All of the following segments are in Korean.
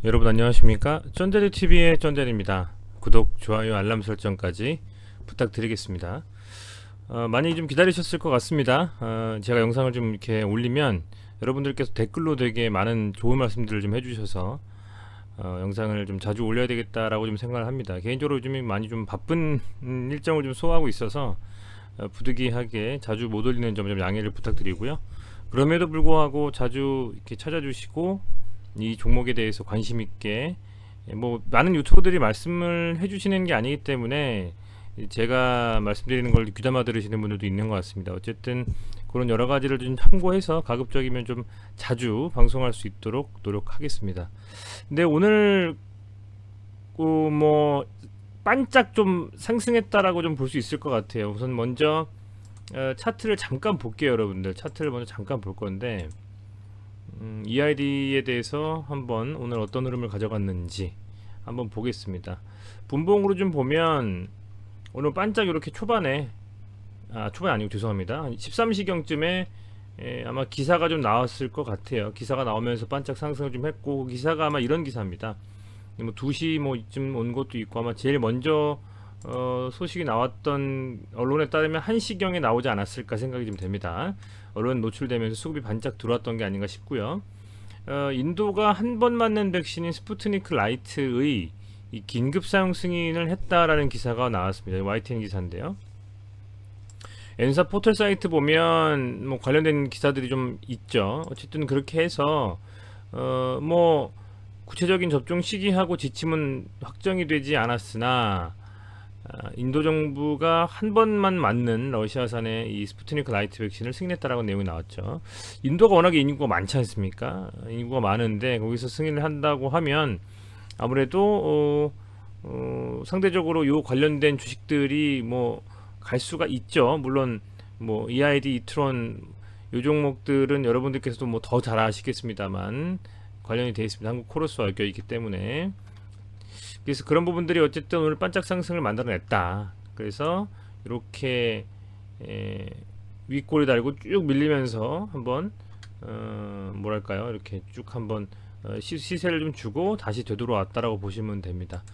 여러분 안녕하십니까? 쩐데리TV의 쩐데리입니다. 구독, 좋아요, 알람 설정까지 부탁드리겠습니다. 많이 좀 기다리셨을 것 같습니다. 제가 영상을 좀 이렇게 올리면 여러분들께서 댓글로 되게 많은 좋은 말씀들을 좀 해주셔서 영상을 좀 자주 올려야 되겠다라고 좀 생각을 합니다. 개인적으로 요즘 많이 좀 바쁜 일정을 좀 소화하고 있어서 부득이하게 자주 못 올리는 점 좀 양해를 부탁드리고요. 그럼에도 불구하고 자주 이렇게 찾아주시고 이 종목에 대해서 관심 있게 뭐 많은 유튜버들이 말씀을 해주시는 게 아니기 때문에 제가 말씀드리는 걸 귀담아 들으시는 분들도 있는 것 같습니다. 어쨌든 그런 여러 가지를 좀 참고해서 가급적이면 좀 자주 방송할 수 있도록 노력하겠습니다. 근데 오늘 뭐 반짝 좀 상승했다라고 좀 볼 수 있을 것 같아요. 우선 먼저 차트를 잠깐 볼게요, 여러분들. 차트를 먼저 잠깐 볼 건데 EID에 대해서 한번 오늘 어떤 흐름을 가져갔는지 한번 보겠습니다. 분봉으로 좀 보면 오늘 반짝 이렇게 초반에 초반이 아니고 죄송합니다. 13시경쯤에 아마 기사가 좀 나왔을 것 같아요. 기사가 나오면서 반짝 상승을 좀 했고, 기사가 아마 이런 기사입니다. 뭐 2시 뭐 이쯤 온 것도 있고, 아마 제일 먼저 소식이 나왔던 언론에 따르면 1시경에 나오지 않았을까 생각이 좀 됩니다. 언론 노출되면서 수급이 반짝 들어왔던 게 아닌가 싶고요. 인도가 한 번 맞는 백신인 스푸트니크 라이트의 이 긴급 사용 승인을 했다라는 기사가 나왔습니다. YTN 기사인데요. 엔사 포털 사이트 보면 뭐 관련된 기사들이 좀 있죠. 어쨌든 그렇게 해서 뭐 구체적인 접종 시기하고 지침은 확정이 되지 않았으나 인도 정부가 한 번만 맞는 러시아산의 이 스푸트니크 라이트 백신을 승인했다라고 내용이 나왔죠. 인도가 워낙에 인구가 많지 않습니까? 인구가 많은데 거기서 승인을 한다고 하면 아무래도 상대적으로 요 관련된 주식들이 뭐 갈 수가 있죠. 물론 뭐 EID, 이트론 요 종목들은 여러분들께서도 뭐 더 잘 아시겠습니다만 관련이 되어 있습니다. 한국 코러스와 엮여 있기 때문에. 그래서 그런 부분들이 어쨌든 오늘 반짝 상승을 만들어냈다. 그래서 이렇게 윗골이 달고 쭉 밀리면서 한번 뭐랄까요, 이렇게 쭉 한번 시세를 좀 주고 다시 되돌아왔다라고 보시면 됩니다.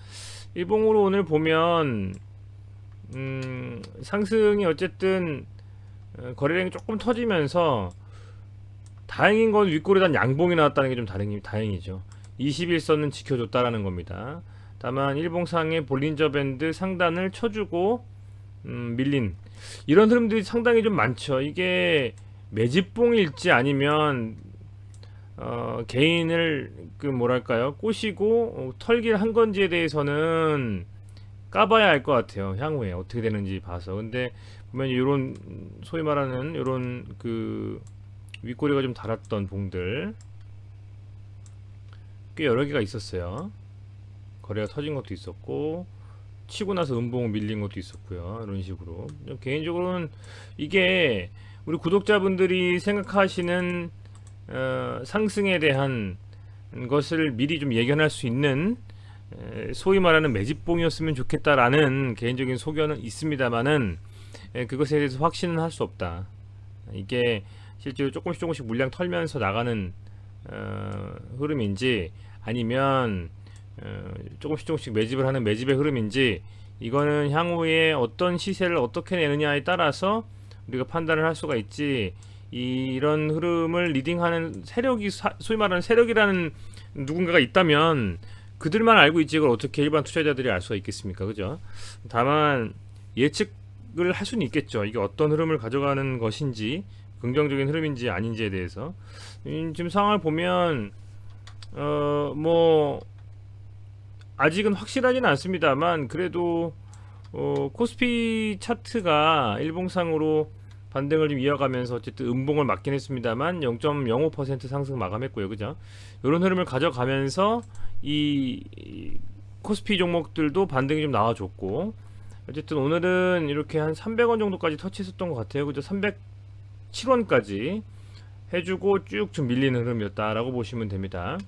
일봉으로 오늘 보면 상승이 어쨌든 거래량이 조금 터지면서 다행인 건 윗골에 단 양봉이 나왔다는 게 좀 다행이죠. 21선은 지켜줬다라는 겁니다. 다만 일봉상의 볼린저 밴드 상단을 쳐주고 밀린 이런 흐름들이 상당히 좀 많죠. 이게 매집봉일지 아니면 개인을 그 뭐랄까요, 꼬시고 털기를 한 건지에 대해서는 까봐야 알 것 같아요. 향후에 어떻게 되는지 봐서. 근데 보면 이런 소위 말하는 이런 그 윗꼬리가 좀 달았던 봉들 꽤 여러 개가 있었어요. 거래가 터진 것도 있었고 치고 나서 음봉 밀린 것도 있었고요. 이런 식으로 개인적으로는 이게 우리 구독자분들이 생각하시는 상승에 대한 것을 미리 좀 예견할 수 있는 소위 말하는 매집봉이었으면 좋겠다라는 개인적인 소견은 있습니다만은 그것에 대해서 확신은 할 수 없다. 이게 실제로 조금씩 물량 털면서 나가는 흐름인지 아니면 조금씩 매집을 하는 매집의 흐름인지, 이거는 향후에 어떤 시세를 어떻게 내느냐에 따라서 우리가 판단을 할 수가 있지, 이런 흐름을 리딩하는 세력이 소위 말하는 세력이라는 누군가가 있다면 그들만 알고 있지 이걸 어떻게 일반 투자자들이 알 수가 있겠습니까? 그죠? 다만 예측을 할 수는 있겠죠. 이게 어떤 흐름을 가져가는 것인지, 긍정적인 흐름인지 아닌지에 대해서. 지금 상황을 보면 뭐 아직은 확실하지는 않습니다만 그래도 코스피 차트가 일봉상으로 반등을 좀 이어가면서 어쨌든 음봉을 맞긴 했습니다만 0.05% 상승 마감했고요. 그죠? 이런 흐름을 가져가면서 이 코스피 종목들도 반등이 좀 나와줬고, 어쨌든 오늘은 이렇게 한 300원 정도까지 터치했었던 것 같아요. 그죠? 307원까지 해주고 쭉 좀 밀리는 흐름이었다라고 보시면 됩니다.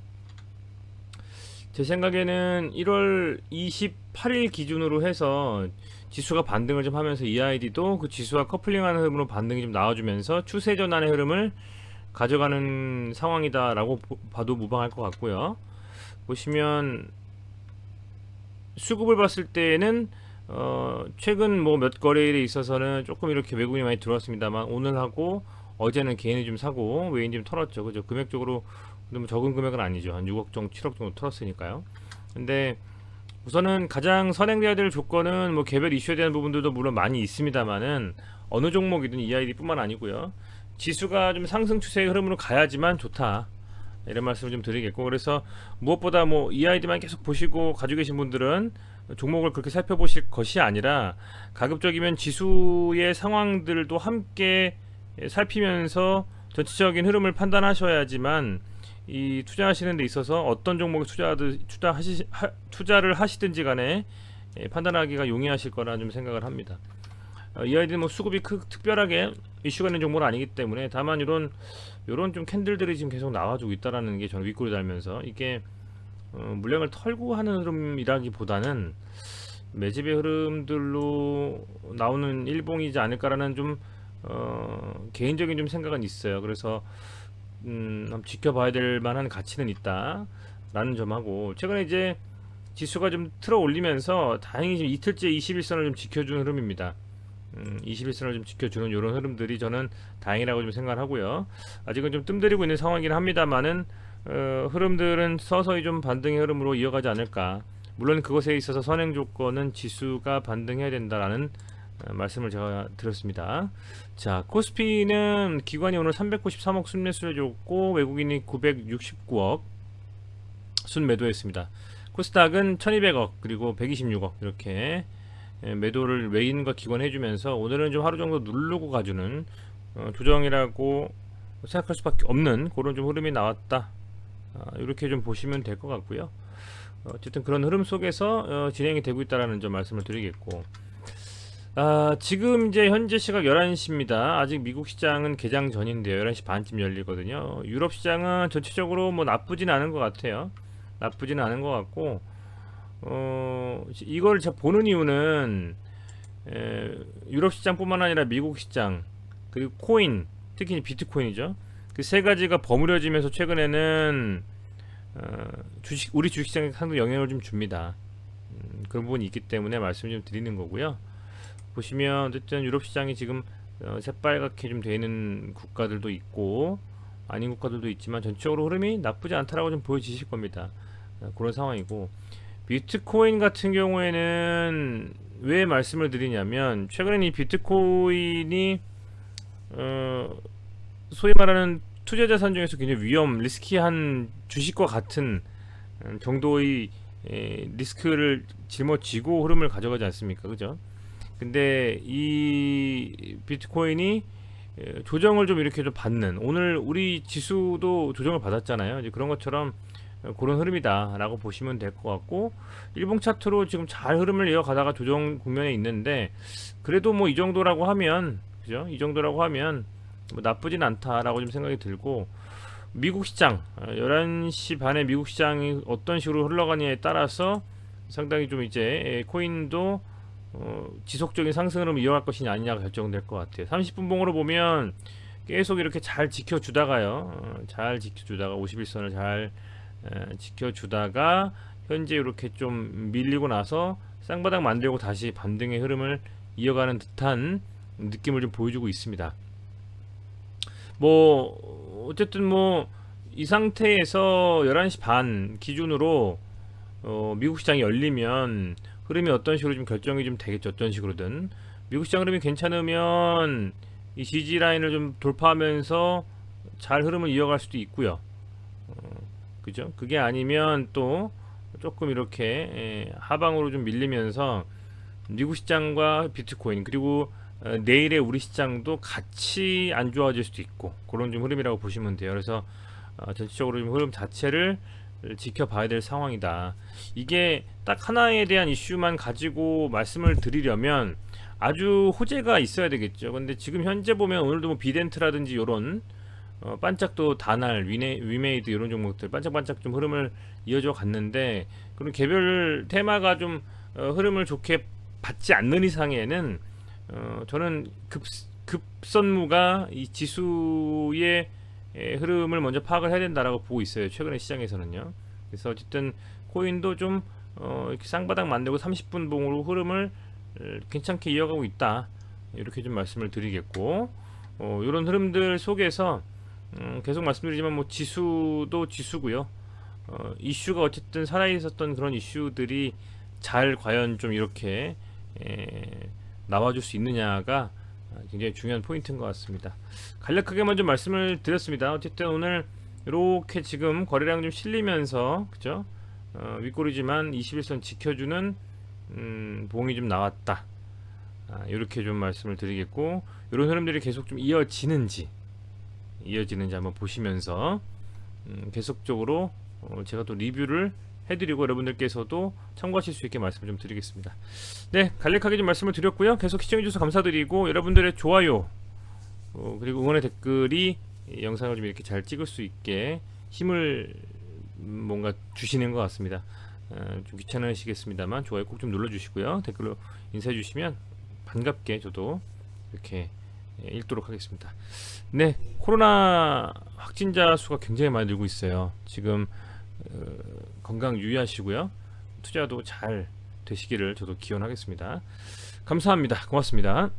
제 생각에는 1월 28일 기준으로 해서 지수가 반등을 좀 하면서 EID도 그 지수와 커플링하는 흐름으로 반등이 좀 나와주면서 추세 전환의 흐름을 가져가는 상황이다라고 봐도 무방할 것 같고요. 보시면 수급을 봤을 때는 최근 뭐 몇 거래일에 있어서는 조금 이렇게 외국인이 많이 들어왔습니다만 오늘하고 어제는 개인이 좀 사고 외인 좀 털었죠. 그죠? 금액적으로 뭐 적은 금액은 아니죠. 한 6억 정도, 7억 정도 털었으니까요. 근데 우선은 가장 선행돼야 될 조건은 뭐 개별 이슈에 대한 부분들도 물론 많이 있습니다만은 어느 종목이든 EID뿐만 아니고요. 지수가 좀 상승 추세의 흐름으로 가야지만 좋다. 이런 말씀을 좀 드리겠고, 그래서 무엇보다 뭐 EID만 계속 보시고 가지고 계신 분들은 종목을 그렇게 살펴보실 것이 아니라 가급적이면 지수의 상황들도 함께 살피면서 전체적인 흐름을 판단하셔야지만 이 투자하시는 데 있어서 어떤 종목에 투자를 하시든지 간에 판단하기가 용이하실 거라 좀 생각을 합니다. 이 아이들은 뭐 수급이 특별하게 이슈가 있는 종목은 아니기 때문에 다만 이런 좀 캔들들이 지금 계속 나와주고 있다라는 게 저는 윗골이 달면서 이게 물량을 털고 하는 흐름이라기보다는 매집의 흐름들로 나오는 일봉이지 않을까라는 좀 개인적인 좀 생각은 있어요. 그래서 한번 지켜봐야 될 만한 가치는 있다라는 점하고, 최근에 이제 지수가 좀 틀어 올리면서 다행히 지금 이틀째 21선을 좀 지켜주는 흐름입니다. 21선을 좀 지켜주는 이런 흐름들이 저는 다행이라고 좀 생각을 하고요. 아직은 좀 뜸들이고 있는 상황이긴 합니다만은 흐름들은 서서히 좀 반등의 흐름으로 이어가지 않을까. 물론 그것에 있어서 선행 조건은 지수가 반등해야 된다라는 말씀을 제가 드렸습니다. 자, 코스피는 기관이 오늘 393억 순매수를 줬고 외국인이 969억 순매도했습니다. 코스닥은 1200억 그리고 126억 이렇게 매도를 외인과 기관 해주면서 오늘은 좀 하루 정도 누르고 가주는 조정이라고 생각할 수밖에 없는 그런 좀 흐름이 나왔다. 이렇게 좀 보시면 될 것 같고요. 어쨌든 그런 흐름 속에서 진행이 되고 있다라는 점 말씀을 드리겠고, 지금 이제 현재 시각 11시입니다. 아직 미국 시장은 개장 전인데요. 11시 반쯤 열리거든요. 유럽 시장은 전체적으로 뭐 나쁘진 않은 것 같아요. 나쁘지는 않은 것 같고, 이걸 제가 보는 이유는 유럽 시장뿐만 아니라 미국 시장 그리고 코인, 특히 비트코인이죠. 그 세 가지가 버무려지면서 최근에는 우리 주식시장에 상당히 영향을 좀 줍니다. 그런 부분이 있기 때문에 말씀을 좀 드리는 거고요. 보시면 어쨌든 유럽 시장이 지금 새빨갛게 좀 되는 국가들도 있고 아닌 국가들도 있지만 전체적으로 흐름이 나쁘지 않다라고 좀 보여지실 겁니다. 그런 상황이고, 비트코인 같은 경우에는 왜 말씀을 드리냐면 최근에 이 비트코인이 소위 말하는 투자 자산 중에서 굉장히 리스키한 주식과 같은 정도의 리스크를 짊어지고 흐름을 가져가지 않습니까? 그죠? 근데 이 비트코인이 조정을 좀 이렇게 좀 받는, 오늘 우리 지수도 조정을 받았잖아요. 이제 그런 것처럼 그런 흐름이다 라고 보시면 될 것 같고, 일봉 차트로 지금 잘 흐름을 이어가다가 조정 국면에 있는데 그래도 뭐 이 정도라고 하면, 그죠? 이 정도라고 하면 뭐 나쁘진 않다라고 좀 생각이 들고, 미국 시장 11시 반에 미국 시장이 어떤 식으로 흘러가느냐에 따라서 상당히 좀 이제 코인도 지속적인 상승 흐름을 이어갈 것이냐 아니냐가 결정될 것 같아요. 30분 봉으로 보면 계속 이렇게 잘 지켜주다가요, 잘 지켜주다가 51선을 잘 지켜주다가 현재 이렇게 좀 밀리고 나서 쌍바닥 만들고 다시 반등의 흐름을 이어가는 듯한 느낌을 좀 보여주고 있습니다. 뭐 어쨌든 뭐 이 상태에서 11시 반 기준으로 미국 시장이 열리면 흐름이 어떤 식으로 좀 결정이 좀 되겠죠. 어떤 식으로든 미국 시장 흐름이 괜찮으면 이 지지 라인을 좀 돌파하면서 잘 흐름을 이어갈 수도 있고요. 그죠? 그게 아니면 또 조금 이렇게 하방으로 좀 밀리면서 미국 시장과 비트코인 그리고 내일의 우리 시장도 같이 안 좋아질 수도 있고 그런 좀 흐름이라고 보시면 돼요. 그래서 전체적으로 좀 흐름 자체를 지켜봐야 될 상황이다. 이게 딱 하나에 대한 이슈만 가지고 말씀을 드리려면 아주 호재가 있어야 되겠죠. 근데 지금 현재 보면 오늘도 뭐 비덴트라든지 요런 반짝도 다날, 위메이드 이런 종목들 반짝반짝 좀 흐름을 이어져 갔는데, 그런 개별 테마가 좀 흐름을 좋게 받지 않는 이상에는 저는 급선무가 이 지수의 흐름을 먼저 파악을 해야 된다라고 보고 있어요. 최근에 시장에서는요. 그래서 어쨌든 코인도 좀 이렇게 쌍바닥 만들고 30분 봉으로 흐름을 괜찮게 이어가고 있다, 이렇게 좀 말씀을 드리겠고, 이런 흐름들 속에서 계속 말씀드리지만 뭐 지수도 지수고요. 이슈가 어쨌든 살아있었던 그런 이슈들이 잘 과연 좀 이렇게 나와줄 수 있느냐가 굉장히 중요한 포인트인 것 같습니다. 간략하게만 좀 말씀을 드렸습니다. 어쨌든 오늘 이렇게 지금 거래량 좀 실리면서, 그죠? 윗꼬리지만 21선 지켜주는 봉이 좀 나왔다. 이렇게 좀 말씀을 드리겠고, 이런 흐름들이 계속 좀 이어지는지 한번 보시면서 계속적으로 제가 또 리뷰를 해드리고 여러분들께서도 참고하실 수 있게 말씀을 좀 드리겠습니다. 네, 간략하게 좀 말씀을 드렸고요. 계속 시청해주셔서 감사드리고, 여러분들의 좋아요 그리고 응원의 댓글이 이 영상을 좀 이렇게 잘 찍을 수 있게 힘을 뭔가 주시는 것 같습니다. 좀 귀찮으시겠습니다만 좋아요 꼭 좀 눌러주시고요. 댓글로 인사해 주시면 반갑게 저도 이렇게 읽도록 하겠습니다. 네, 코로나 확진자 수가 굉장히 많이 늘고 있어요. 지금 건강 유의하시고요. 투자도 잘 되시기를 저도 기원하겠습니다. 감사합니다. 고맙습니다.